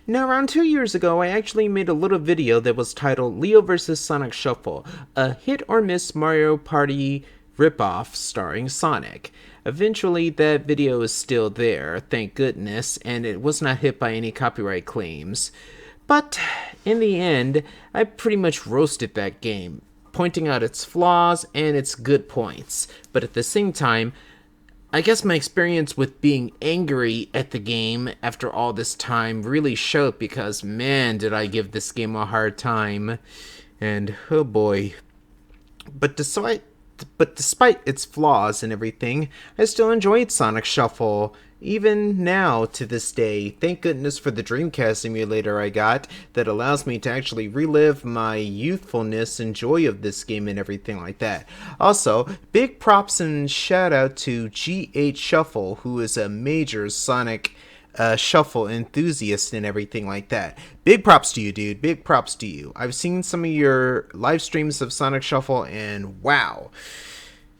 Now, around 2 years ago, I actually made a little video that was titled Leo vs. Sonic Shuffle, a hit or miss Mario Party ripoff starring Sonic. Eventually, that video is still there, thank goodness, and it was not hit by any copyright claims. But in the end, I pretty much roasted that game, pointing out its flaws and its good points. But at the same time, I guess my experience with being angry at the game after all this time really showed, because man, did I give this game a hard time. And oh boy. But despite its flaws and everything, I still enjoyed Sonic Shuffle. Even now, to this day, thank goodness for the Dreamcast emulator I got that allows me to actually relive my youthfulness and joy of this game and everything like that. Also, big props and shout out to G8 Shuffle, who is a major Sonic Shuffle enthusiast and everything like that. Big props to you, dude. Big props to you. I've seen some of your live streams of Sonic Shuffle, and wow.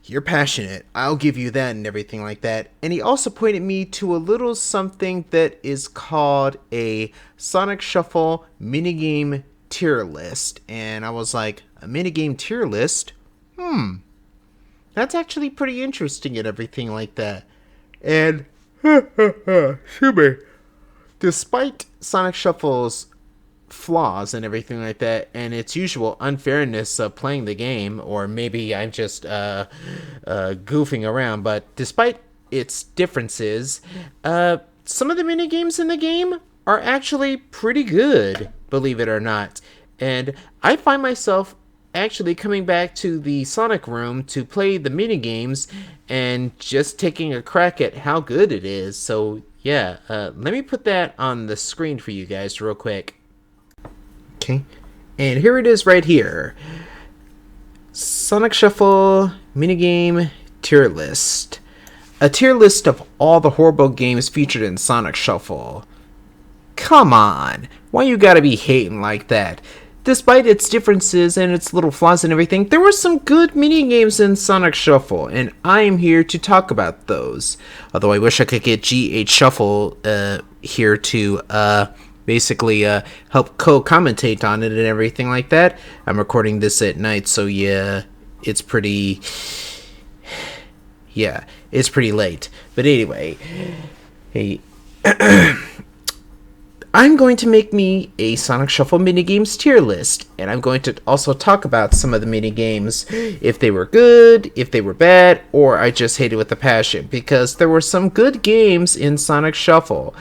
You're passionate. I'll give you that and everything like that. And he also pointed me to a little something that is called a Sonic Shuffle minigame tier list. And I was like, a minigame tier list? That's actually pretty interesting and everything like that. And, excuse me, despite Sonic Shuffle's flaws and everything like that, and its usual unfairness of playing the game, or maybe I'm just goofing around, but despite its differences, some of the minigames in the game are actually pretty good, believe it or not. And I find myself actually coming back to the Sonic room to play the minigames and just taking a crack at how good it is. So yeah, let me put that on the screen for you guys real quick. Okay, and here it is right here. Sonic Shuffle minigame tier list. A tier list of all the horrible games featured in Sonic Shuffle. Come on, why you gotta be hating like that? Despite its differences and its little flaws and everything, there were some good minigames in Sonic Shuffle, and I am here to talk about those. Although I wish I could get G8 Shuffle here to basically help co-commentate on it and everything like that. I'm recording this at night, so yeah, it's pretty late. But anyway, hey, I'm going to make me a Sonic Shuffle minigames tier list, and I'm going to also talk about some of the minigames, if they were good, if they were bad, or I just hated with a passion, because there were some good games in Sonic Shuffle.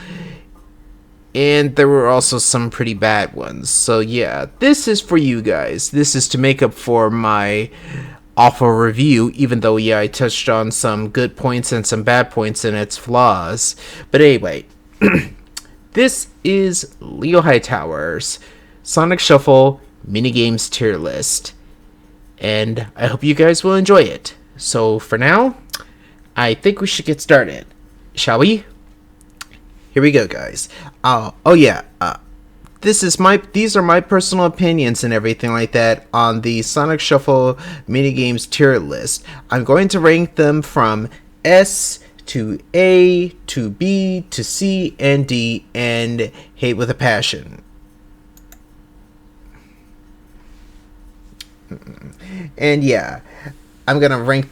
And there were also some pretty bad ones. So yeah, this is for you guys. This is to make up for my awful review, even though, yeah, I touched on some good points and some bad points and its flaws. But anyway, this is LeoHightower's Sonic Shuffle minigames tier list. And I hope you guys will enjoy it. So for now, I think we should get started. Shall we? Here we go, guys. These are my personal opinions and everything like that on the Sonic Shuffle minigames tier list. I'm going to rank them from S to A to B to C and D and hate with a passion. And yeah, I'm gonna rank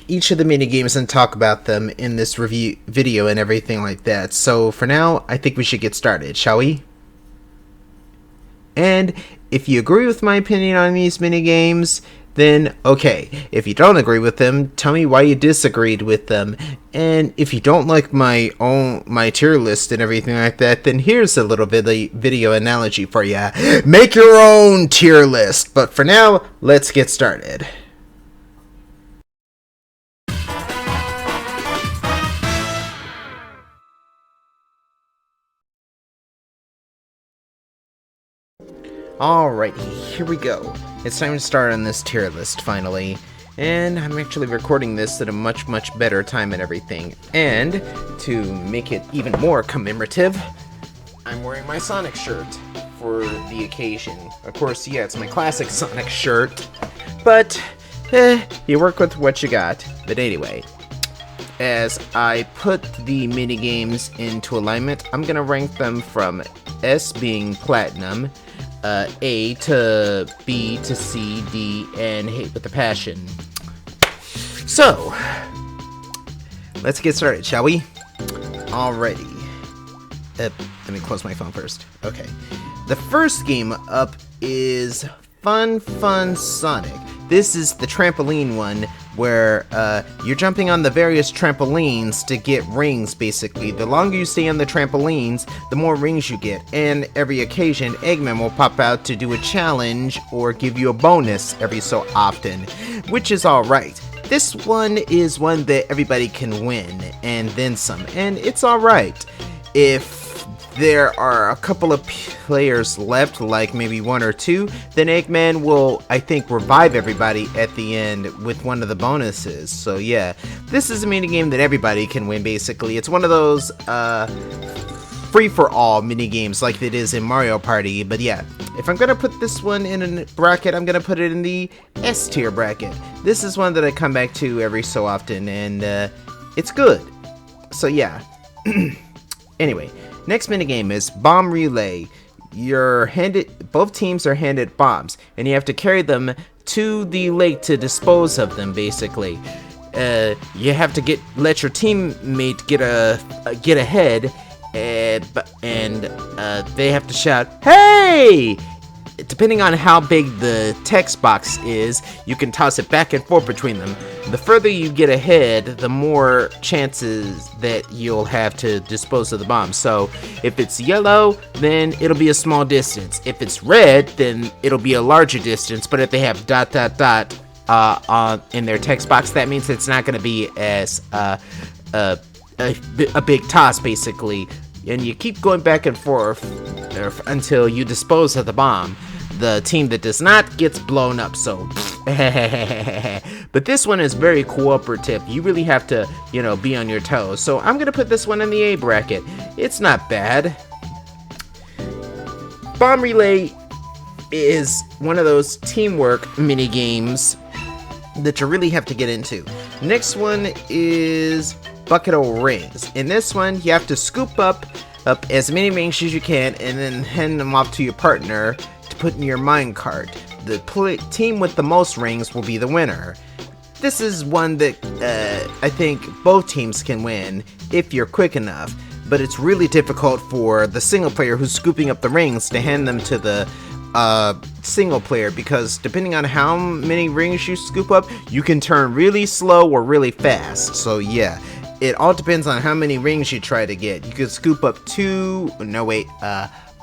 each of the minigames and talk about them in this review video and everything like that. So for now, I think we should get started, shall we? And if you agree with my opinion on these minigames, then okay. If you don't agree with them, tell me why you disagreed with them. And if you don't like my tier list and everything like that, then here's a little video analogy for you. Make your own tier list. But for now, let's get started. Alrighty, here we go. It's time to start on this tier list finally. And I'm actually recording this at a much better time and everything. And to make it even more commemorative, I'm wearing my Sonic shirt for the occasion. Of course, yeah, it's my classic Sonic shirt. But, you work with what you got. But anyway, as I put the minigames into alignment, I'm gonna rank them from S being platinum, A to B to C, D, and hate with a passion. So, let's get started, shall we? Alrighty. Let me close my phone first. Okay. The first game up is Fun Sonic. This is the trampoline one where you're jumping on the various trampolines to get rings, basically. The longer you stay on the trampolines, the more rings you get. And every occasion, Eggman will pop out to do a challenge or give you a bonus every so often, which is alright. This one is one that everybody can win, and then some. And it's alright. If there are a couple of players left, like maybe one or two, then Eggman will, I think, revive everybody at the end with one of the bonuses. So yeah, this is a minigame that everybody can win, basically. It's one of those free-for-all minigames like it is in Mario Party. But yeah, if I'm gonna put this one in a bracket, I'm gonna put it in the S tier bracket. This is one that I come back to every so often, and it's good. So yeah. Anyway, next minigame is Bomb Relay. Both teams are handed bombs, and you have to carry them to the lake to dispose of them, basically. You have to let your teammate get ahead, and they have to shout, "Hey!" Depending on how big the text box is, you can toss it back and forth between them. The further you get ahead, the more chances that you'll have to dispose of the bomb. So if it's yellow, then it'll be a small distance. If it's red, then it'll be a larger distance. But if they have ... in their text box, that means it's not going to be as a big toss, basically. And you keep going back and forth until you dispose of the bomb. The team that does not gets blown up, so but this one is very cooperative. You really have to, be on your toes. So I'm gonna put this one in the A bracket. It's not bad. Bomb Relay is one of those teamwork mini games that you really have to get into. Next one is Bucket of Rings. In this one, you have to scoop up as many rings as you can and then hand them off to your partner to put in your minecart. The team with the most rings will be the winner. This is one that I think both teams can win if you're quick enough, but it's really difficult for the single player who's scooping up the rings to hand them to the single player, because depending on how many rings you scoop up, you can turn really slow or really fast. So yeah, it all depends on how many rings you try to get. You could scoop up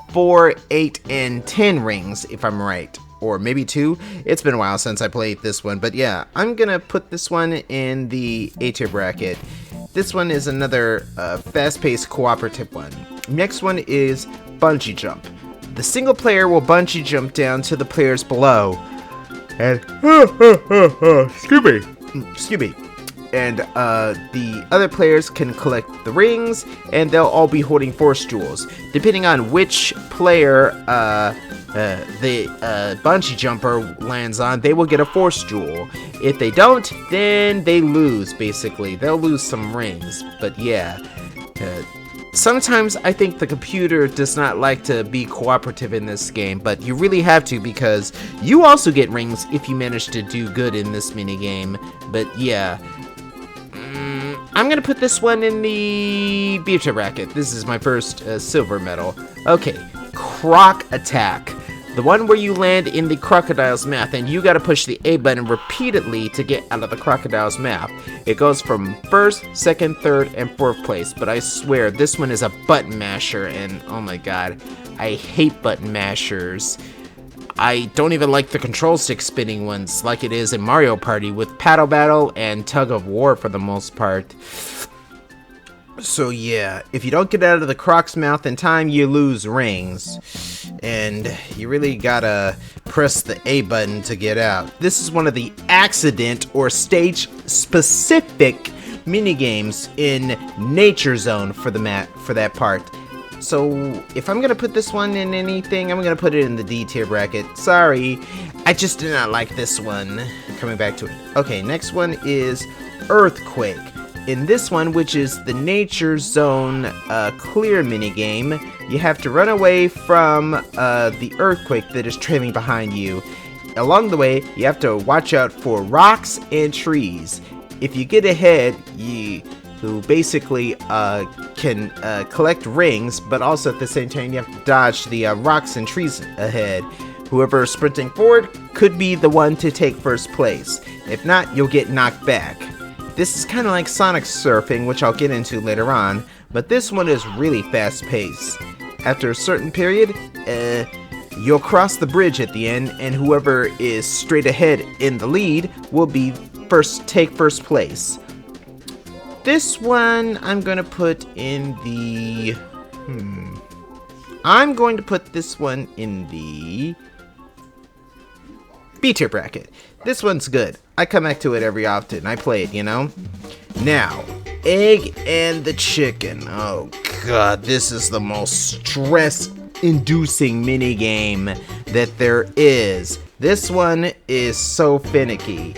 4, 8, and 10 rings if I'm right, or maybe 2. It's been a while since I played this one, but yeah, I'm gonna put this one in the A tier bracket. This one is another fast-paced cooperative one. Next one is Bungee Jump. The single player will bungee jump down to the players below, and excuse me, and the other players can collect the rings, and they'll all be holding force jewels. Depending on which player the bungee jumper lands on, they will get a force jewel. If they don't, then they lose, basically. They'll lose some rings, but yeah. Sometimes I think the computer does not like to be cooperative in this game, but you really have to, because you also get rings if you manage to do good in this minigame. But yeah, I'm gonna put this one in the B tier bracket. This is my first silver medal. Okay, Croc Attack. The one where you land in the crocodile's mouth, and you gotta push the A button repeatedly to get out of the crocodile's mouth. It goes from 1st, 2nd, 3rd, and 4th place, but I swear, this one is a button masher, and oh my god, I hate button mashers. I don't even like the control stick spinning ones like it is in Mario Party with Paddle Battle and Tug of War for the most part. So yeah, if you don't get out of the croc's mouth in time, you lose rings. And you really gotta press the A button to get out. This is one of the accident or stage specific minigames in Nature Zone for that part. So if I'm gonna put this one in anything, I'm gonna put it in the D tier bracket. Sorry, I just did not like this one. Coming back to it. Okay, next one is Earthquake. in this one, which is the Nature Zone clear minigame, you have to run away from the earthquake that is trailing behind you. Along the way, you have to watch out for rocks and trees. If you get ahead, you basically can collect rings, but also at the same time you have to dodge the rocks and trees ahead. Whoever is sprinting forward could be the one to take first place. If not, you'll get knocked back. This is kind of like Sonic surfing, which I'll get into later on, but this one is really fast-paced. After a certain period, you'll cross the bridge at the end, and whoever is straight ahead in the lead will be take first place. This one I'm gonna put in the I'm going to put this one in the B tier bracket. This one's good. I come back to it every often. I play it, you know? Now, Egg and the Chicken. Oh god, this is the most stress-inducing minigame that there is. This one is so finicky.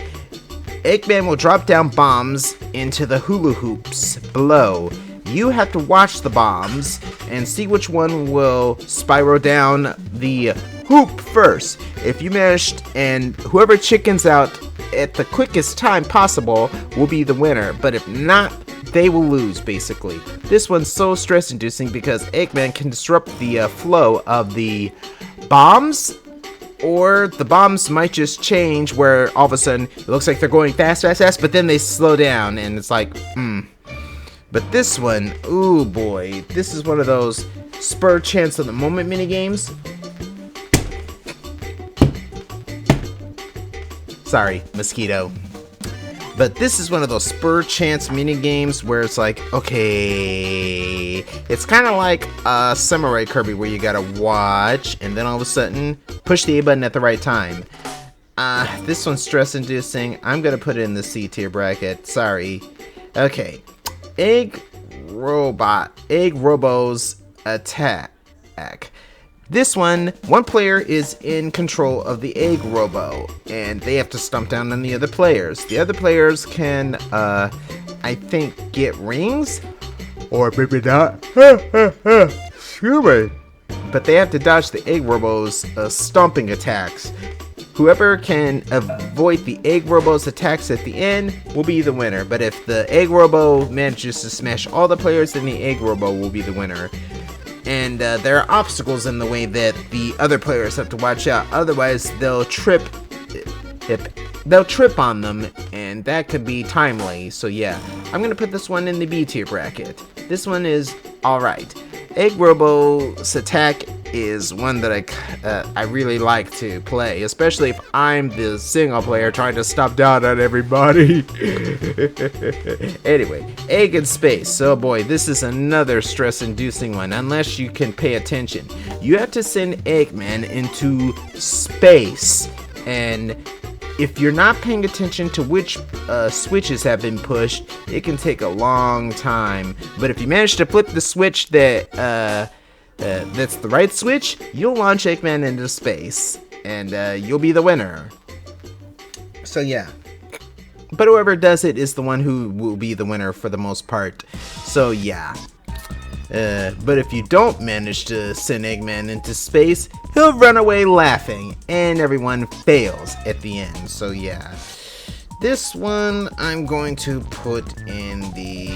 Eggman will drop down bombs into the hula hoops below. You have to watch the bombs and see which one will spiral down the hoop first. If you managed, and whoever chickens out at the quickest time possible will be the winner, but if not, they will lose basically. This one's so stress inducing because Eggman can disrupt the flow of the bombs, or the bombs might just change where all of a sudden it looks like they're going fast, but then they slow down and it's like, But this one, ooh boy, this is one of those spur chance of the moment minigames. Sorry, mosquito. But this is one of those spur chance minigames where it's like, okay, it's kind of like Samurai Kirby where you gotta watch and then all of a sudden push the A button at the right time. This one's stress inducing. I'm gonna put it in the C tier bracket. Sorry. Okay. Egg Robo's attack. This one player is in control of the Egg Robo, and they have to stomp down on the other players. The other players can, I think, get rings, or maybe not. Excuse me. But they have to dodge the Egg Robo's stomping attacks. Whoever can avoid the Egg Robo's attacks at the end will be the winner. But if the Egg Robo manages to smash all the players, then the Egg Robo will be the winner. And there are obstacles in the way that the other players have to watch out. Otherwise, they'll trip on them, and that could be timely. So yeah, I'm gonna put this one in the B tier bracket. This one is alright. Egg Robo's attack is one that I really like to play, especially if I'm the single player trying to stop down on everybody. Anyway, Egg in Space. Oh boy, this is another stress-inducing one, unless you can pay attention. You have to send Eggman into space, and if you're not paying attention to which switches have been pushed, it can take a long time. But if you manage to flip the switch that's the right switch, you'll launch Eggman into space, and you'll be the winner. So yeah. But whoever does it is the one who will be the winner for the most part. So yeah. But if you don't manage to send Eggman into space, he'll run away laughing, and everyone fails at the end. So yeah. This one I'm going to put in the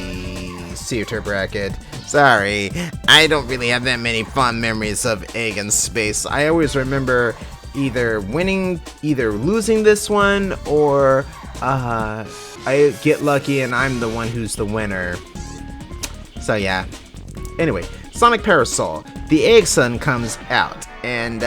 C tier bracket. Sorry, I don't really have that many fond memories of Egg in Space. I always remember either losing this one, or I get lucky and I'm the one who's the winner. So yeah. Anyway, Sonic Parasol. The Egg Sun comes out, and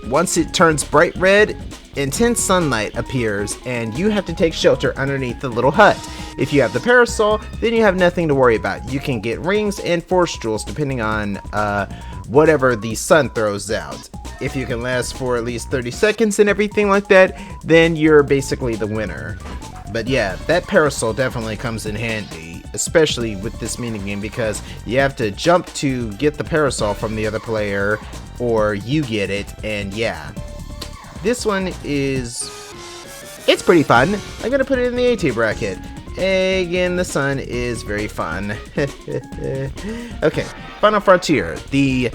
once it turns bright red, intense sunlight appears, and you have to take shelter underneath the little hut. If you have the parasol, then you have nothing to worry about. You can get rings and force jewels depending on whatever the sun throws out. If you can last for at least 30 seconds and everything like that, then you're basically the winner. But yeah, that parasol definitely comes in handy, especially with this minigame, because you have to jump to get the parasol from the other player, or you get it, and yeah. This one it's pretty fun. I'm gonna put it in the A tier bracket. egg in the sun is very fun. Okay, Final Frontier, the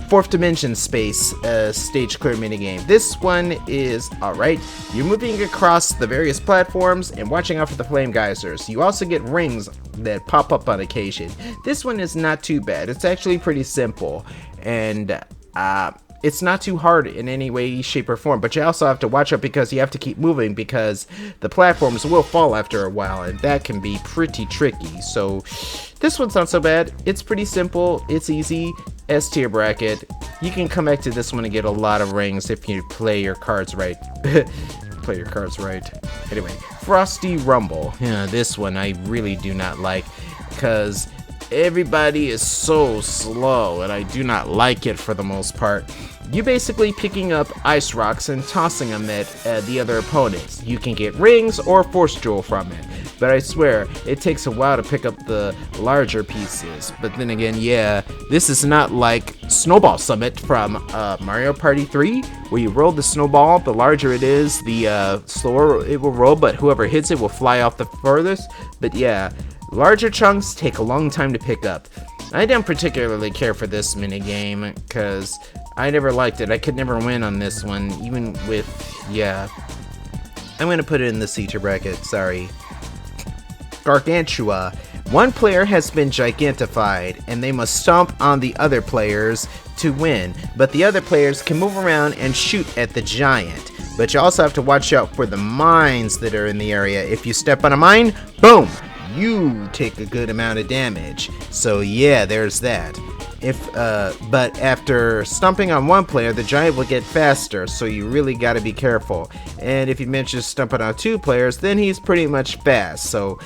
fourth dimension space stage clear minigame. This one is alright. You're moving across the various platforms and watching out for the flame geysers. You also get rings that pop up on occasion. This one is not too bad. It's actually pretty simple, and it's not too hard in any way, shape, or form, but you also have to watch out because you have to keep moving because the platforms will fall after a while, and that can be pretty tricky. So this one's not so bad. It's pretty simple. It's easy. S tier bracket. You can come back to this one and get a lot of rings if you play your cards right. Play your cards right. Anyway, Frosty Rumble. Yeah, this one I really do not like because everybody is so slow, and I do not like it for the most part. You basically picking up ice rocks and tossing them at the other opponents. You can get rings or force jewel from it, but I swear it takes a while to pick up the larger pieces. But then again, yeah, this is not like Snowball Summit from Mario Party 3, where you roll the snowball. The larger it is, the slower it will roll, but whoever hits it will fly off the furthest. But yeah, larger chunks take a long time to pick up. I don't particularly care for this minigame because I never liked it. I could never win on this one, even with, yeah. I'm going to put it in the C tier bracket, sorry. Gargantua. One player has been gigantified, and they must stomp on the other players to win, but the other players can move around and shoot at the giant. But you also have to watch out for the mines that are in the area. If you step on a mine, boom! You take a good amount of damage. So yeah, there's that. But after stomping on one player, the giant will get faster, so you really gotta be careful. And if you mention stomping on two players, then he's pretty much fast, so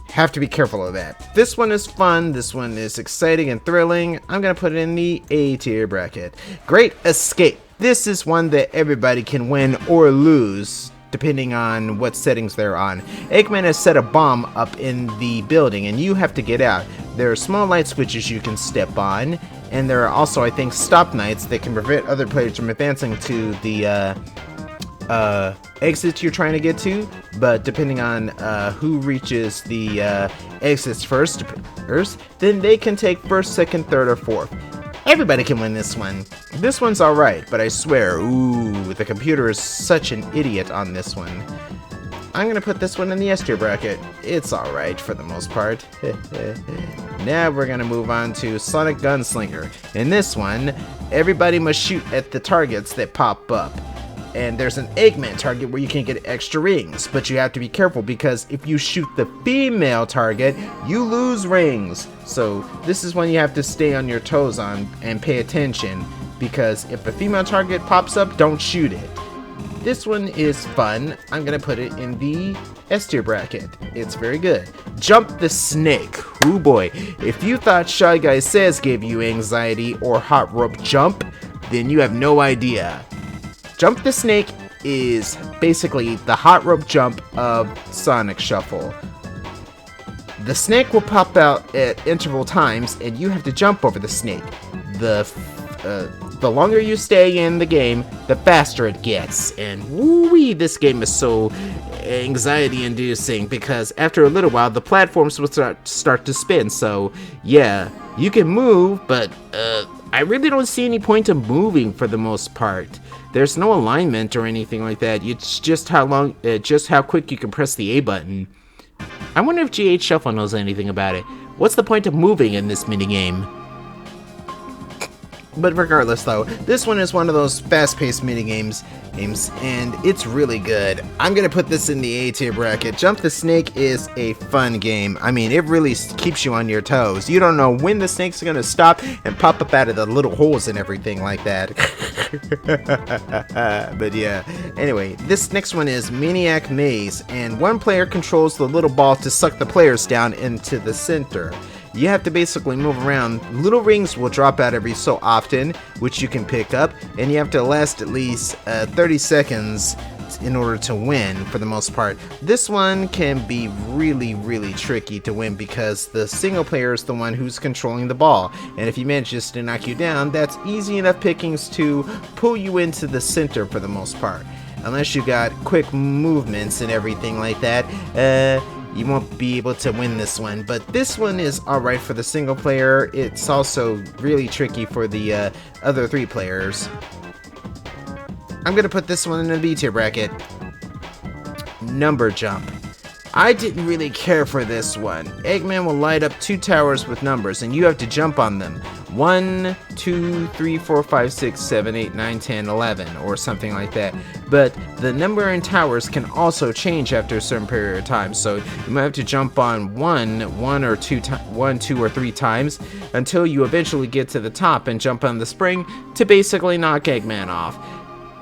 have to be careful of that. This one is fun, this one is exciting and thrilling. I'm gonna put it in the A tier bracket. Great Escape. This is one that everybody can win or lose, depending on what settings they're on. Eggman has set a bomb up in the building, and you have to get out. There are small light switches you can step on, and there are also, I think, stop knights that can prevent other players from advancing to the exits you're trying to get to. But depending on who reaches the exits first, then they can take first, second, third, or fourth. Everybody can win this one. This one's alright, but I swear, ooh, the computer is such an idiot on this one. I'm gonna put this one in the S tier bracket. It's alright for the most part. Now we're gonna move on to Sonic Gunslinger. In this one, everybody must shoot at the targets that pop up. And there's an Eggman target where you can get extra rings, but you have to be careful because if you shoot the female target, you lose rings. So this is one you have to stay on your toes on and pay attention, because if a female target pops up, don't shoot it. This one is fun. I'm gonna put it in the S tier bracket. It's very good. Jump the Snake. Oh boy, if you thought Shy Guy Says gave you anxiety or Hot Rope Jump, then you have no idea. Jump the Snake is basically the hot rope jump of Sonic Shuffle. The snake will pop out at interval times, and you have to jump over the snake. The longer you stay in the game, the faster it gets. And woo-wee, this game is so anxiety-inducing because after a little while, the platforms will start to spin. So yeah, you can move, but I really don't see any point of moving for the most part. There's no alignment or anything like that. It's just how quick you can press the A button. I wonder if GH Shuffle knows anything about it. What's the point of moving in this minigame? But regardless though, this one is one of those fast-paced minigames, and it's really good. I'm gonna put this in the A tier bracket. Jump the Snake is a fun game. I mean, it really keeps you on your toes. You don't know when the snake's gonna stop and pop up out of the little holes and everything like that. But yeah, anyway, this next one is Maniac Maze, and one player controls the little ball to suck the players down into the center. You have to basically move around. Little rings will drop out every so often, which you can pick up, and you have to last at least 30 seconds in order to win for the most part. This one can be really tricky to win because the single player is the one who's controlling the ball, and if he manages to knock you down, that's easy enough pickings to pull you into the center for the most part. Unless you got quick movements and everything like that, you won't be able to win this one. But this one is alright for the single player. It's also really tricky for the other 3 players. I'm gonna put this one in the B tier bracket. Number jump. I didn't really care for this one. Eggman will light up 2 towers with numbers, and you have to jump on them. 1, 2, 3, 4, 5, 6, 7, 8, 9, 10, 11, or something like that. But the number in towers can also change after a certain period of time, so you might have to jump on 1, 2 or 3 times until you eventually get to the top and jump on the spring to basically knock Eggman off.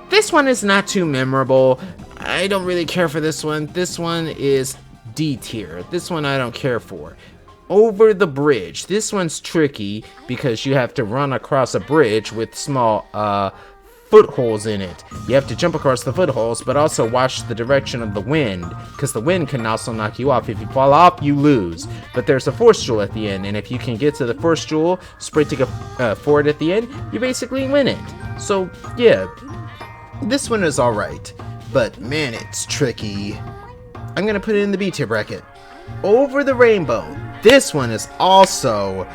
This one is not too memorable. I don't really care for this one. This one is D tier. This one I don't care for. Over the bridge. This one's tricky because you have to run across a bridge with small footholes in it. You have to jump across the footholes, but also watch the direction of the wind, because the wind can also knock you off. If you fall off, you lose. But there's a force jewel at the end, and if you can get to the force jewel, sprinting forward at the end, you basically win it. So, yeah. This one is alright, but man, it's tricky. I'm gonna put it in the B tier bracket. Over the rainbow. This one is also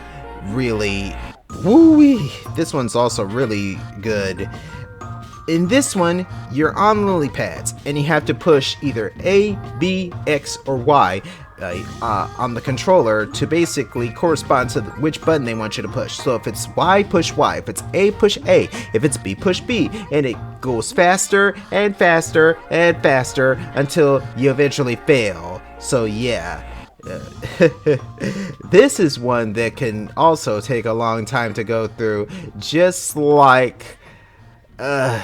really woo-wee. This one's also really good. In this one, you're on lily pads, and you have to push either A, B, X, or Y on the controller to basically correspond to which button they want you to push. So if it's Y, push Y. If it's A, push A. If it's B, push B. And it goes faster and faster and faster until you eventually fail. So yeah. This is one that can also take a long time to go through, just like the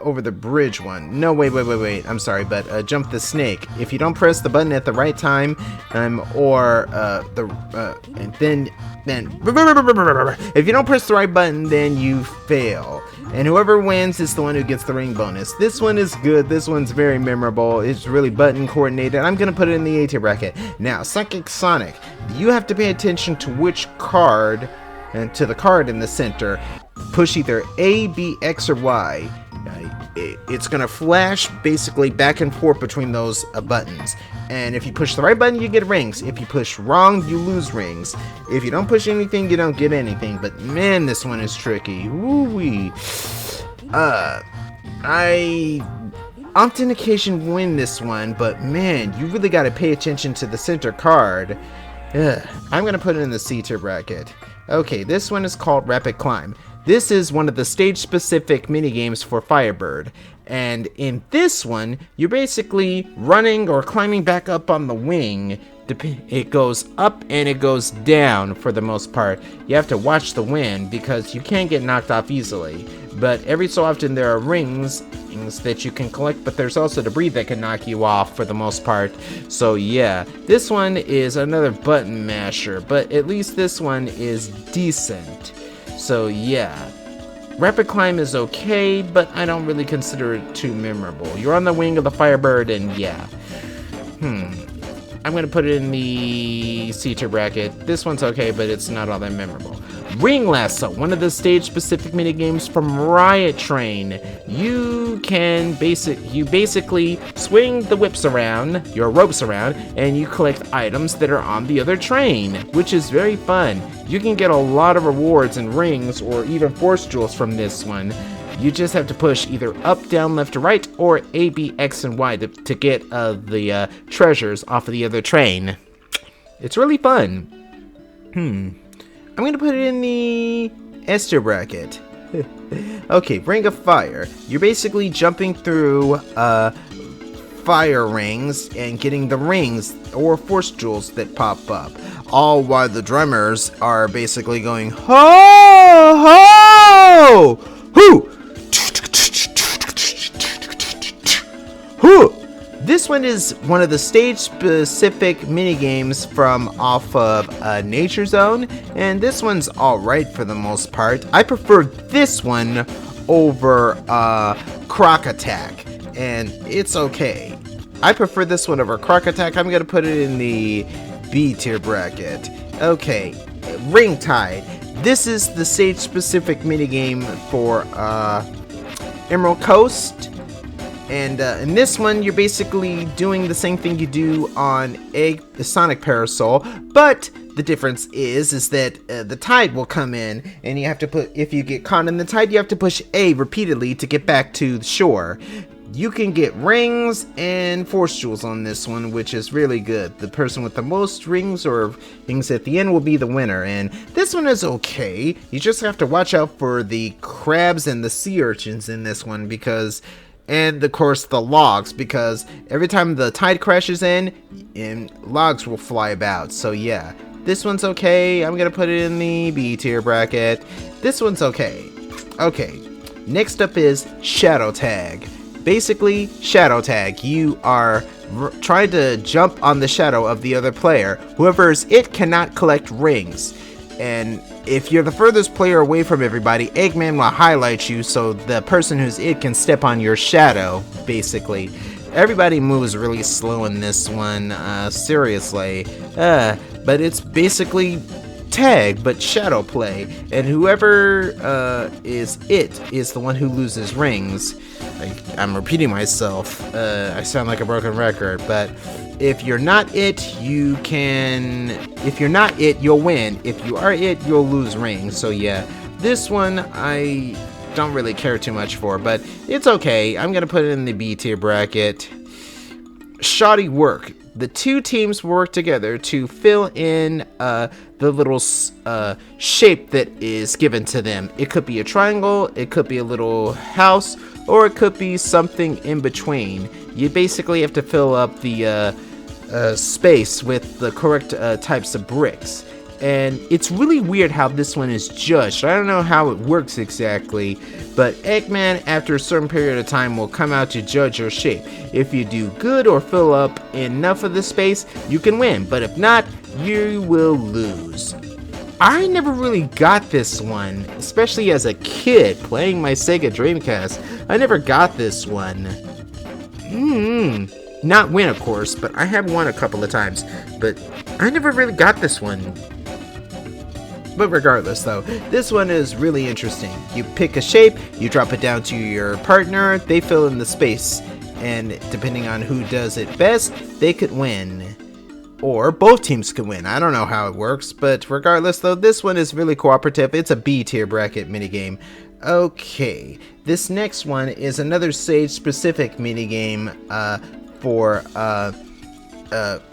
over the bridge one. No, wait. I'm sorry, but jump the snake. If you don't press the button at the right time, and then if you don't press the right button, then you fail. And whoever wins is the one who gets the ring bonus. This one is good. This one's very memorable. It's really button coordinated. I'm gonna put it in the A tier bracket. Now, Psychic Sonic. You have to pay attention to which card, and to the card in the center. Push either A, B, X, or Y. It's gonna flash basically back and forth between those buttons. And if you push the right button, you get rings. If you push wrong, you lose rings. If you don't push anything, you don't get anything. But man, this one is tricky. Woo-wee. I often occasion win this one, but man, you really gotta pay attention to the center card. I'm gonna put it in the C tier bracket. Okay, this one is called Rapid Climb. This is one of the stage-specific minigames for Firebird, and in this one, you're basically running or climbing back up on the wing. It goes up and it goes down for the most part. You have to watch the wind because you can't get knocked off easily, but every so often there are rings that you can collect, but there's also debris that can knock you off for the most part. So yeah, this one is another button masher, but at least this one is decent. So yeah, Rapid Climb is okay, but I don't really consider it too memorable. You're on the wing of the Firebird, and yeah. I'm gonna put it in the C tier bracket. This one's okay, but it's not all that memorable. Ring Lasso, one of the stage-specific minigames from Riot Train. You basically swing the whips around, your ropes around, and you collect items that are on the other train, which is very fun. You can get a lot of rewards and rings or even force jewels from this one. You just have to push either up, down, left, or right, or A, B, X, and Y to get the treasures off of the other train. It's really fun. I'm gonna put it in the S tier bracket. Okay, Ring of Fire. You're basically jumping through fire rings and getting the rings or force jewels that pop up. All while the drummers are basically going, ho, ho, hoo, hoo. This one is one of the stage-specific minigames from off of Nature Zone, and this one's alright for the most part. I prefer this one over Croc Attack, and it's okay. I prefer this one over Croc Attack. I'm gonna put it in the B tier bracket. Okay, Ring Tide. This is the stage-specific minigame for Emerald Coast. And in this one, you're basically doing the same thing you do on the Sonic Parasol, but the difference is that the tide will come in, and you have to if you get caught in the tide, you have to push A repeatedly to get back to the shore. You can get rings and force jewels on this one, which is really good. The person with the most rings or things at the end will be the winner, and this one is okay. You just have to watch out for the crabs and the sea urchins in this one, and of course the logs, because every time the tide crashes in, logs will fly about. So yeah, this one's okay. I'm gonna put it in the B tier bracket. This one's okay. Okay, next up is Shadow Tag. Basically, Shadow Tag, you are trying to jump on the shadow of the other player. Whoever's it cannot collect rings. And if you're the furthest player away from everybody, Eggman will highlight you so the person who's it can step on your shadow, basically. Everybody moves really slow in this one, seriously. But it's basically tag, but shadow play. And whoever is the one who loses rings. I'm repeating myself. I sound like a broken record, but if you're not it, you can... If you're not it, you'll win. If you are it, you'll lose rings. So yeah, this one I don't really care too much for, but it's okay. I'm gonna put it in the B tier bracket. Shoddy work. The two teams work together to fill in the little shape that is given to them. It could be a triangle, it could be a little house, or it could be something in between. You basically have to fill up the space with the correct types of bricks. And it's really weird how this one is judged. I don't know how it works exactly, but Eggman, after a certain period of time, will come out to judge your shape. If you do good or fill up enough of the space, you can win, but if not, you will lose. I never really got this one, especially as a kid playing my Sega Dreamcast. I never got this one. Not win, of course, but I have won a couple of times, but I never really got this one. But regardless though, this one is really interesting. You pick a shape, you drop it down to your partner, they fill in the space, and depending on who does it best, they could win. Or both teams could win. I don't know how it works, but regardless though, this one is really cooperative. It's a B tier bracket minigame. Okay, this next one is another Sage specific minigame for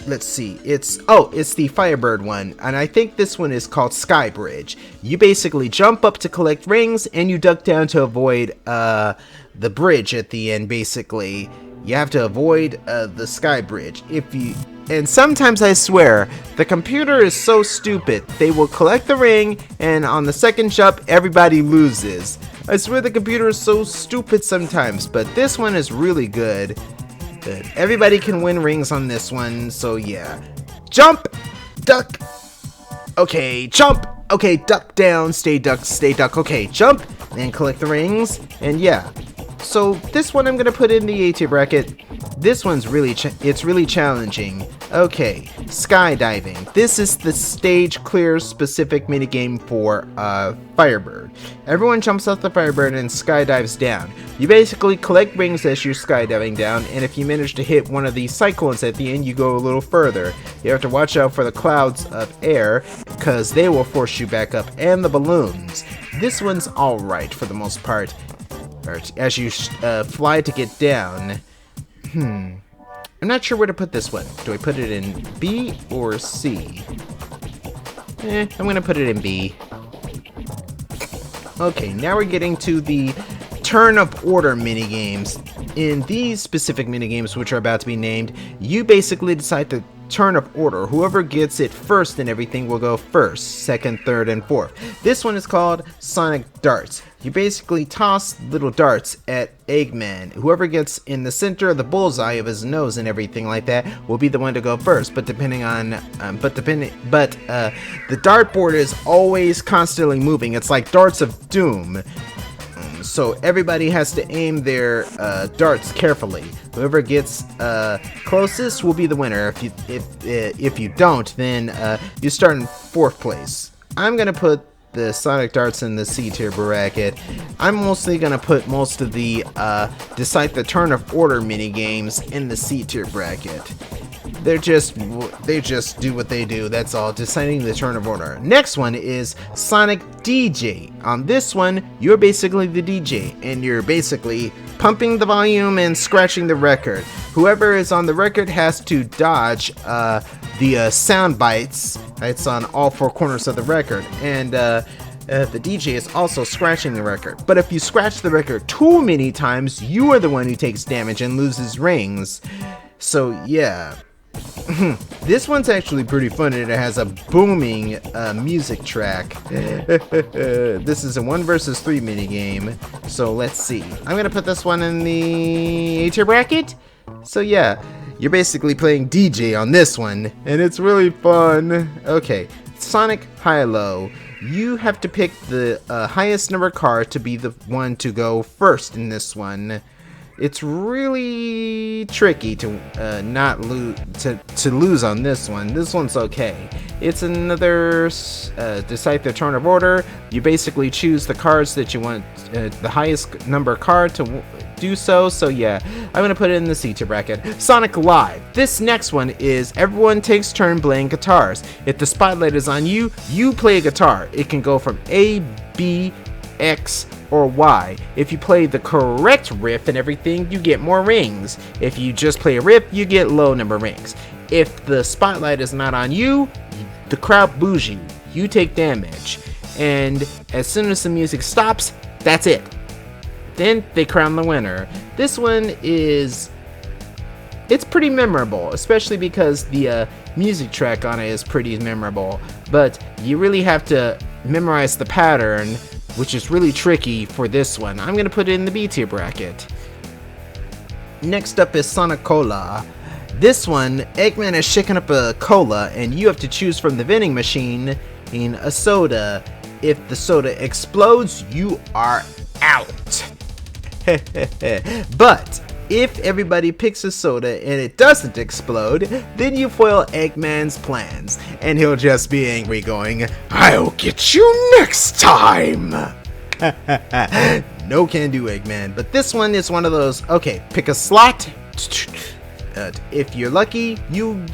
let's see, it's the Firebird one, and I think this one is called Sky Bridge. You basically jump up to collect rings, and you duck down to avoid the bridge at the end. Basically, you have to avoid the Sky Bridge. And sometimes I swear, the computer is so stupid, they will collect the ring, and on the second jump, everybody loses. I swear the computer is so stupid sometimes, but this one is really good. Everybody can win rings on this one, so yeah. Jump! Duck! Okay, jump! Okay, duck down, stay duck, okay, jump! And collect the rings, and yeah. So this one I'm gonna put in the A tier bracket. This one's really challenging. Okay, skydiving. This is the stage clear specific minigame for Firebird. Everyone jumps off the Firebird and skydives down. You basically collect rings as you're skydiving down, and if you manage to hit one of these cyclones at the end, you go a little further. You have to watch out for the clouds of air, because they will force you back up, and the balloons. This one's alright for the most part. As you fly to get down. I'm not sure where to put this one. Do I put it in B or C? I'm gonna put it in B. Okay, now we're getting to the turn of order minigames. In these specific minigames, which are about to be named, you basically decide to turn of order. Whoever gets it first and everything will go first, second, third, and fourth. This one is called Sonic Darts. You basically toss little darts at Eggman. Whoever gets in the center of the bullseye of his nose and everything like that will be the one to go first. But the dartboard is always constantly moving. It's like darts of doom. So everybody has to aim their darts carefully. Whoever gets closest will be the winner. If you don't, then you start in fourth place. I'm gonna put the Sonic Darts in the C tier bracket. I'm mostly gonna put most of the Decide the Turn of Order mini games in the C tier bracket. They just do what they do. That's all. Deciding the turn of order. Next one is Sonic DJ. On this one, you're basically the DJ, and you're basically pumping the volume and scratching the record. Whoever is on the record has to dodge the sound bites. It's on all four corners of the record, and the DJ is also scratching the record. But if you scratch the record too many times, you are the one who takes damage and loses rings. So yeah. This one's actually pretty fun, and it has a booming music track. This is a 1 versus 3 minigame, so let's see. I'm gonna put this one in the A tier bracket. So yeah, you're basically playing DJ on this one, and it's really fun. Okay, Sonic High-Low. You have to pick the highest number card to be the one to go first in this one. It's really tricky to not lose to lose on this one. This one's okay. It's another Decide the Turn of Order. You basically choose the cards that you want, the highest number card to do so. So yeah, I'm gonna put it in the C tier bracket. Sonic Live. This next one is everyone takes turn playing guitars. If the spotlight is on you, you play a guitar. It can go from A, B, X, or Y. If you play the correct riff and everything, you get more rings. If you just play a riff, you get low number rings. If the spotlight is not on you, the crowd boos you. You take damage. And as soon as the music stops, that's it. Then they crown the winner. This one is... it's pretty memorable, especially because the music track on it is pretty memorable. But you really have to memorize the pattern, which is really tricky for this one. I'm gonna put it in the B tier bracket. Next up is Sonic Cola. This one, Eggman is shaking up a cola, and you have to choose from the vending machine in a soda. If the soda explodes, you are out. But if everybody picks a soda and it doesn't explode, then you foil Eggman's plans, and he'll just be angry going, "I'll get you next time!" No can do, Eggman. But this one is one of those, okay, pick a slot. If you're lucky, you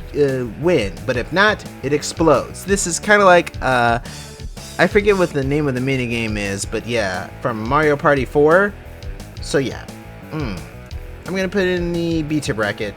win, but if not, it explodes. This is kind of like, I forget what the name of the minigame is, but yeah, from Mario Party 4. So yeah, I'm gonna put it in the B tier bracket.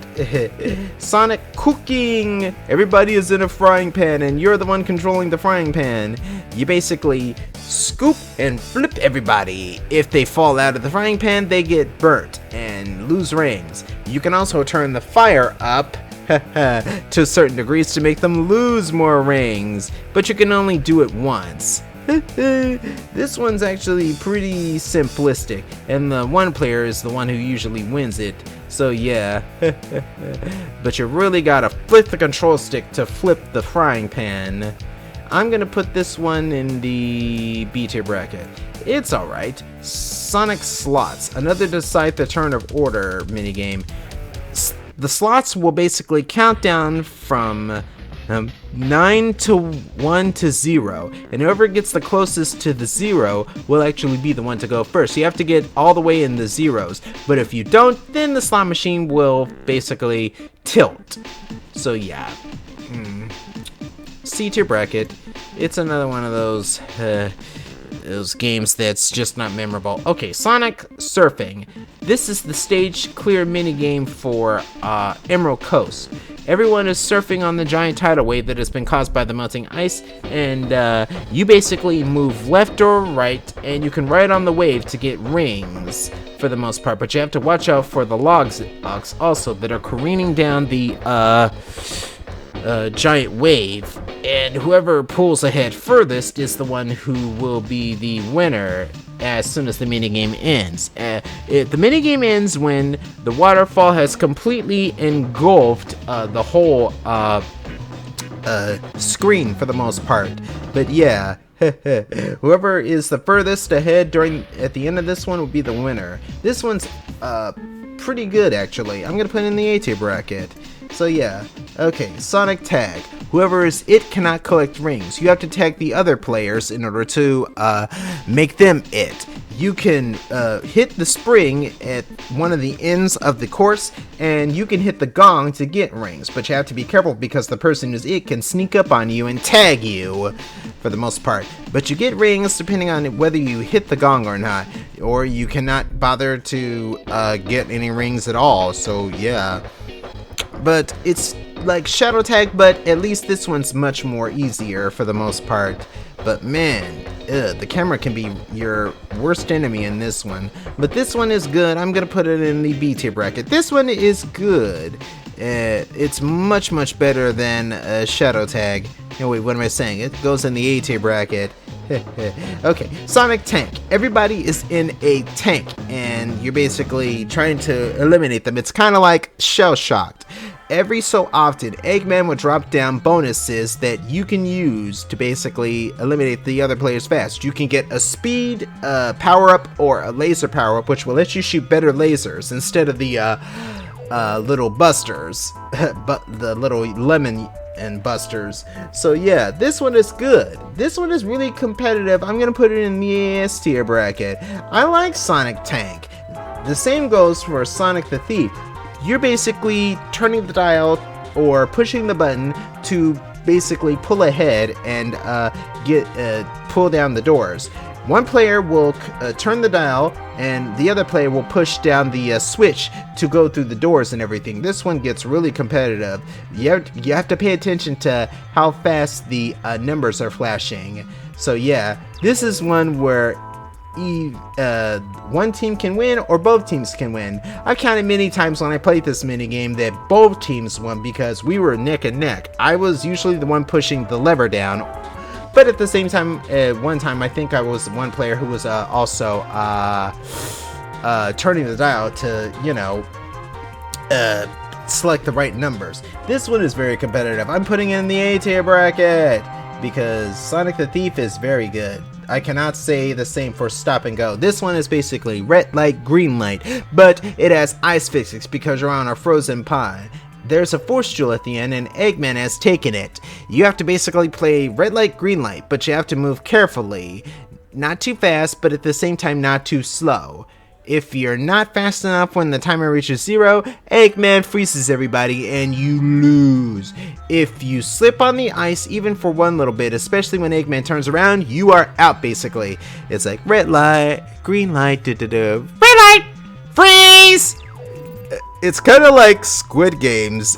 Sonic Cooking. Everybody is in a frying pan, and you're the one controlling the frying pan. You basically scoop and flip everybody. If they fall out of the frying pan, they get burnt and lose rings. You can also turn the fire up to certain degrees to make them lose more rings, but you can only do it once. This one's actually pretty simplistic, and the one player is the one who usually wins it, so yeah. But you really gotta flip the control stick to flip the frying pan. I'm gonna put this one in the B tier bracket. It's alright. Sonic Slots, another Decide the Turn of Order minigame. The slots will basically count down from 9 to 1 to 0, and whoever gets the closest to the 0 will actually be the one to go first. You have to get all the way in the zeros, but if you don't, then the slot machine will basically tilt. So yeah, C tier bracket. It's another one of those games that's just not memorable. Okay, Sonic Surfing. This is the stage clear minigame for Emerald Coast. Everyone is surfing on the giant tidal wave that has been caused by the melting ice, and you basically move left or right, and you can ride on the wave to get rings for the most part, but you have to watch out for the logs also that are careening down the giant wave, and whoever pulls ahead furthest is the one who will be the winner as soon as the minigame ends. The minigame ends when the waterfall has completely engulfed the whole screen for the most part. But yeah, whoever is the furthest ahead at the end of this one will be the winner. This one's pretty good actually. I'm gonna put it in the A tier bracket. So yeah, okay, Sonic Tag. Whoever is it cannot collect rings. You have to tag the other players in order to make them it. You can hit the spring at one of the ends of the course, and you can hit the gong to get rings. But you have to be careful because the person who's it can sneak up on you and tag you for the most part. But you get rings depending on whether you hit the gong or not, or you cannot bother to get any rings at all. So yeah. But it's like Shadow Tag, but at least this one's much more easier for the most part. But man, the camera can be your worst enemy in this one. But this one is good. I'm gonna put it in the B tier bracket. This one is good. It's much better than Shadow Tag. No, wait, what am I saying? It goes in the A tier bracket. Okay, Sonic Tank. Everybody is in a tank, and you're basically trying to eliminate them. It's kind of like Shell Shocked. Every so often, Eggman will drop down bonuses that you can use to basically eliminate the other players fast. You can get a speed power-up or a laser power-up, which will let you shoot better lasers instead of the little busters, but the little lemon and busters. So yeah, this one is good. This one is really competitive. I'm gonna put it in the S tier bracket. I like Sonic Tank. The same goes for Sonic the Thief. You're basically turning the dial or pushing the button to basically pull ahead and pull down the doors. One player will turn the dial, and the other player will push down the switch to go through the doors and everything. This one gets really competitive. You have to pay attention to how fast the numbers are flashing. So yeah, this is one where one team can win or both teams can win. I've counted many times when I played this minigame that both teams won because we were neck and neck. I was usually the one pushing the lever down. But at the same time, one time I think I was one player who was also turning the dial to, you know, select the right numbers. This one is very competitive. I'm putting in the A tier bracket because Sonic the Thief is very good. I cannot say the same for Stop and Go. This one is basically red light, green light, but it has ice physics because you're on a frozen pond. There's a force jewel at the end and Eggman has taken it. You have to basically play red light, green light, but you have to move carefully. Not too fast, but at the same time not too slow. If you're not fast enough when the timer reaches 0, Eggman freezes everybody and you lose. If you slip on the ice even for one little bit, especially when Eggman turns around, you are out basically. It's like red light, green light, red light, freeze! It's kind of like Squid Games.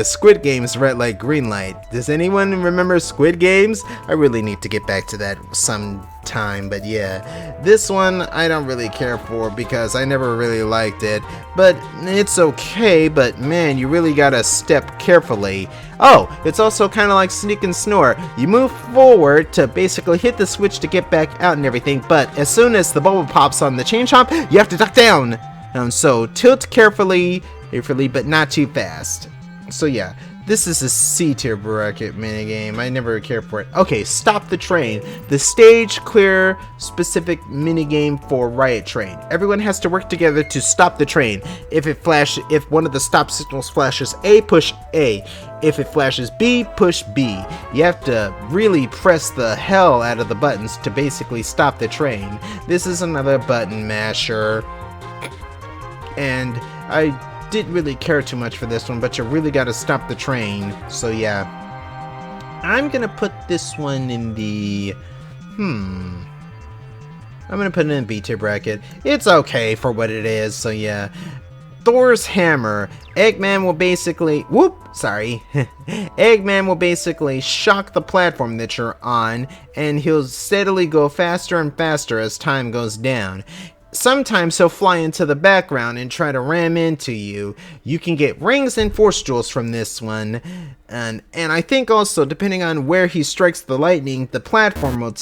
Squid Games, red light, green light. Does anyone remember Squid Games? I really need to get back to that sometime, but yeah. This one I don't really care for because I never really liked it. But it's okay, but man, you really gotta step carefully. Oh, it's also kind of like Sneak and Snore. You move forward to basically hit the switch to get back out and everything, but as soon as the bubble pops on the chain chomp, you have to duck down. So tilt carefully, but not too fast. So yeah, this is a C tier bracket minigame. I never cared for it. Okay, Stop the Train. The stage clear specific minigame for Riot Train. Everyone has to work together to stop the train. If one of the stop signals flashes A, push A. If it flashes B, push B. You have to really press the hell out of the buttons to basically stop the train. This is another button masher. And I didn't really care too much for this one, but you really gotta stop the train. So yeah, I'm gonna put this one in the I'm gonna put it in B tier bracket. It's okay for what it is. So yeah, Thor's hammer. Eggman will basically Eggman will basically shock the platform that you're on, and he'll steadily go faster and faster as time goes down. Sometimes he'll fly into the background and try to ram into you. You can get rings and force jewels from this one. And I think also, depending on where he strikes the lightning, the platform will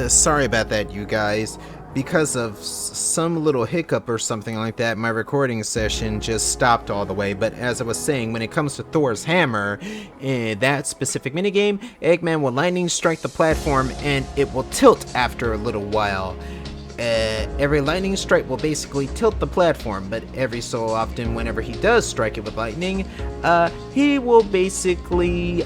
sorry about that, you guys. Because of some little hiccup or something like that, my recording session just stopped all the way. But as I was saying, when it comes to Thor's hammer, that specific minigame, Eggman will lightning strike the platform and it will tilt after a little while. Every lightning strike will basically tilt the platform, but every so often, whenever he does strike it with lightning, he will basically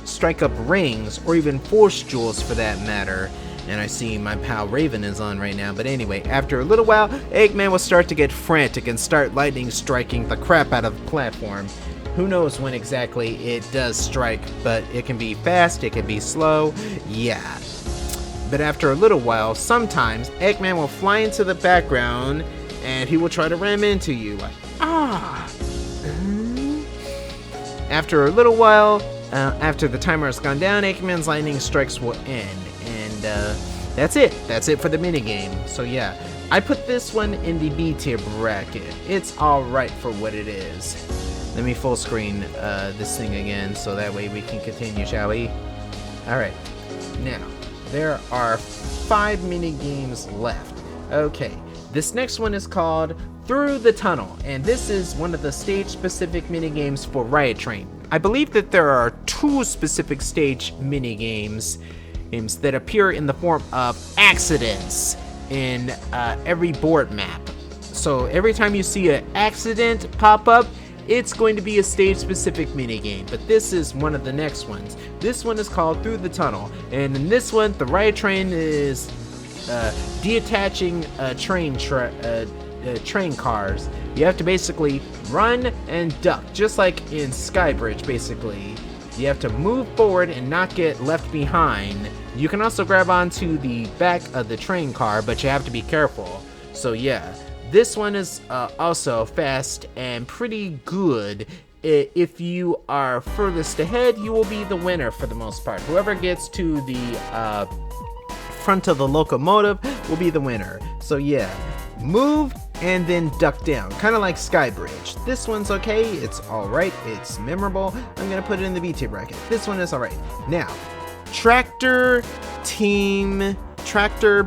strike up rings, or even force jewels for that matter. And I see my pal Raven is on right now, but anyway, after a little while, Eggman will start to get frantic and start lightning striking the crap out of the platform. Who knows when exactly it does strike, but it can be fast, it can be slow, yeah. But after a little while, sometimes Eggman will fly into the background and he will try to ram into you. After a little while, after the timer has gone down, Eggman's lightning strikes will end. And that's it. That's it for the minigame. So yeah, I put this one in the B tier bracket. It's alright for what it is. Let me full screen this thing again so that way we can continue, shall we? Alright, now there are 5 mini games left. Okay, this next one is called Through the Tunnel, and this is one of the stage-specific mini games for Riot Train. I believe that there are 2 specific stage mini games that appear in the form of accidents in every board map. So every time you see an accident pop up, it's going to be a stage-specific minigame, but this is one of the next ones. This one is called Through the Tunnel, and in this one, the Riot Train is detaching train cars. You have to basically run and duck, just like in Skybridge, basically. You have to move forward and not get left behind. You can also grab onto the back of the train car, but you have to be careful. So yeah. This one is also fast and pretty good. If you are furthest ahead, you will be the winner for the most part. Whoever gets to the front of the locomotive will be the winner. So yeah, move and then duck down, kind of like Skybridge. This one's okay, it's alright, it's memorable. I'm gonna put it in the B tier bracket. This one is alright. Now, Tractor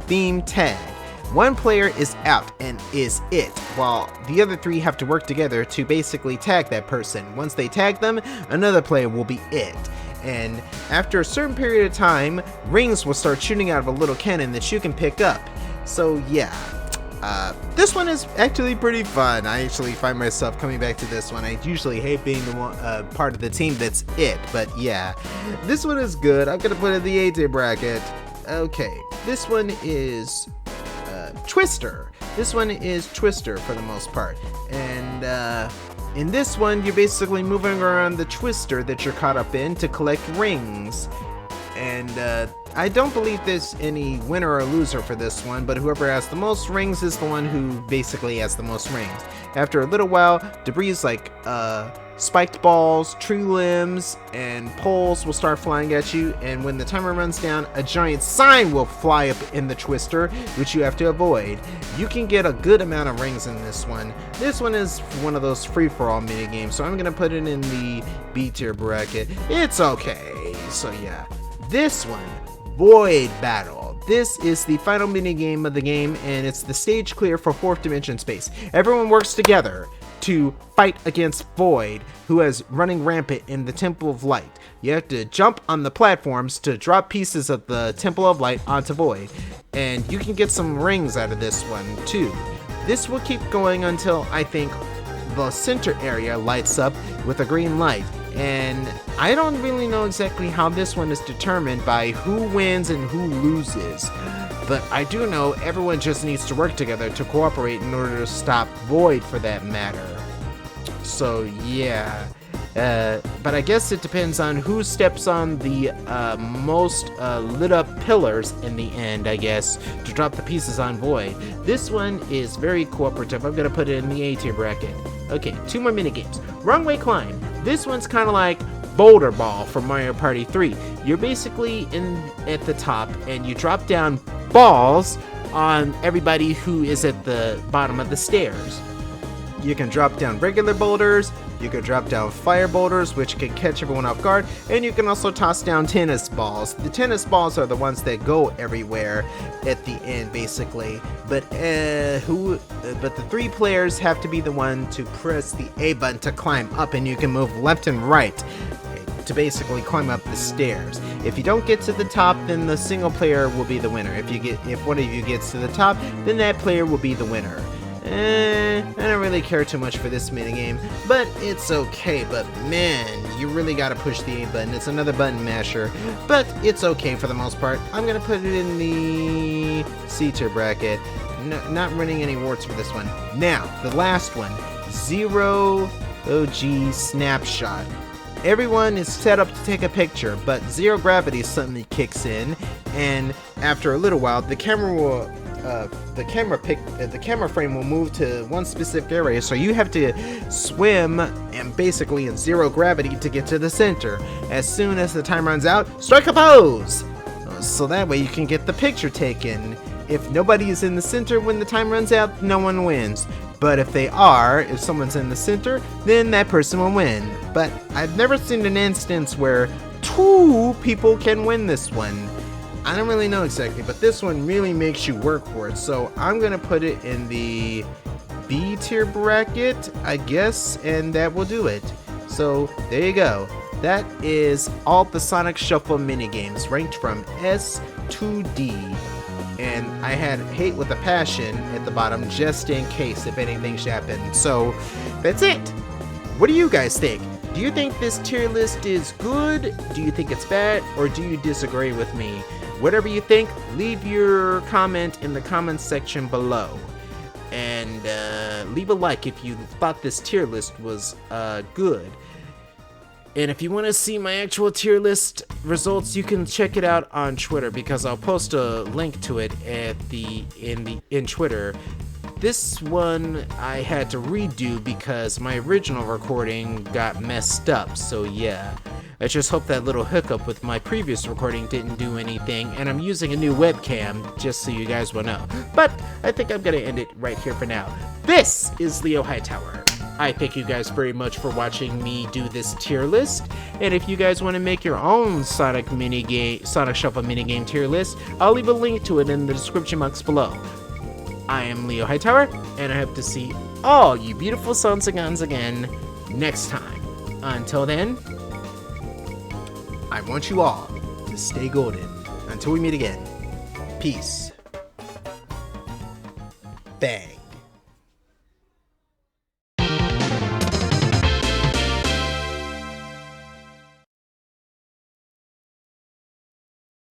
Beam Tag. One player is out and is it, while the other 3 have to work together to basically tag that person. Once they tag them, another player will be it. And after a certain period of time, rings will start shooting out of a little cannon that you can pick up. So yeah, this one is actually pretty fun. I actually find myself coming back to this one. I usually hate being the one, part of the team that's it, but yeah, this one is good. I'm gonna put it in the A tier bracket. Okay, this one is Twister. This one is Twister for the most part, and in this one you're basically moving around the twister that you're caught up in to collect rings. And I don't believe there's any winner or loser for this one, but whoever has the most rings is the one who basically has the most rings. After a little while, debris like spiked balls, tree limbs, and poles will start flying at you, and when the timer runs down, a giant sign will fly up in the twister, which you have to avoid. You can get a good amount of rings in this one. This one is one of those free-for-all minigames, so I'm gonna put it in the B tier bracket. It's okay. So yeah, this one, Void Battle. This is the final minigame of the game, and it's the stage clear for 4th dimension space. Everyone works together to fight against Void, who is running rampant in the Temple of Light. You have to jump on the platforms to drop pieces of the Temple of Light onto Void, and you can get some rings out of this one too. This will keep going until I think the center area lights up with a green light, and I don't really know exactly how this one is determined by who wins and who loses. But I do know everyone just needs to work together to cooperate in order to stop Void for that matter. So yeah, but I guess it depends on who steps on the most lit up pillars in the end, I guess, to drop the pieces on Void. This one is very cooperative. I'm gonna put it in the A tier bracket. Okay, 2 more minigames. Wrong Way Climb. This one's kind of like Boulder Ball from Mario Party 3. You're basically at the top and you drop down balls on everybody who is at the bottom of the stairs. You can drop down regular boulders, you can drop down fire boulders, which can catch everyone off guard, and you can also toss down tennis balls. The tennis balls are the ones that go everywhere at the end, basically. But the 3 players have to be the one to press the A button to climb up, and you can move left and right. to basically climb up the stairs. If you don't get to the top, then the single player will be the winner. If one of you gets to the top, then that player will be the winner. I don't really care too much for this minigame, but it's okay. But man, you really gotta push the A button. It's another button masher, but it's okay for the most part. I'm gonna put it in the C tier bracket. No, not running any rewards for this one. Now, the last one, Zero OG Snapshot. Everyone is set up to take a picture, but zero gravity suddenly kicks in, and after a little while, the camera frame will move to one specific area, so you have to swim and basically in zero gravity to get to the center. As soon as the time runs out, strike a pose! So that way you can get the picture taken. If nobody is in the center when the time runs out, no one wins. But if they are, if someone's in the center, then that person will win. But I've never seen an instance where 2 people can win this one. I don't really know exactly, but this one really makes you work for it. So I'm gonna put it in the B tier bracket, I guess, and that will do it. So there you go. That is all the Sonic Shuffle minigames ranked from S to D. And I had hate with a passion at the bottom just in case if anything should happen. So that's it. What do you guys think? Do you think this tier list is good? Do you think it's bad? Or do you disagree with me? Whatever you think, leave your comment in the comments section below. And leave a like if you thought this tier list was good. And if you want to see my actual tier list results, you can check it out on Twitter, because I'll post a link to it in Twitter. This one I had to redo because my original recording got messed up. So yeah, I just hope that little hiccup with my previous recording didn't do anything. And I'm using a new webcam, just so you guys will know. But I think I'm gonna end it right here for now. This is Leo Hightower. I thank you guys very much for watching me do this tier list, and if you guys want to make your own Sonic Shuffle minigame tier list, I'll leave a link to it in the description box below. I am Leo Hightower, and I hope to see all you beautiful sons and guns again next time. Until then, I want you all to stay golden. Until we meet again, peace. Bang.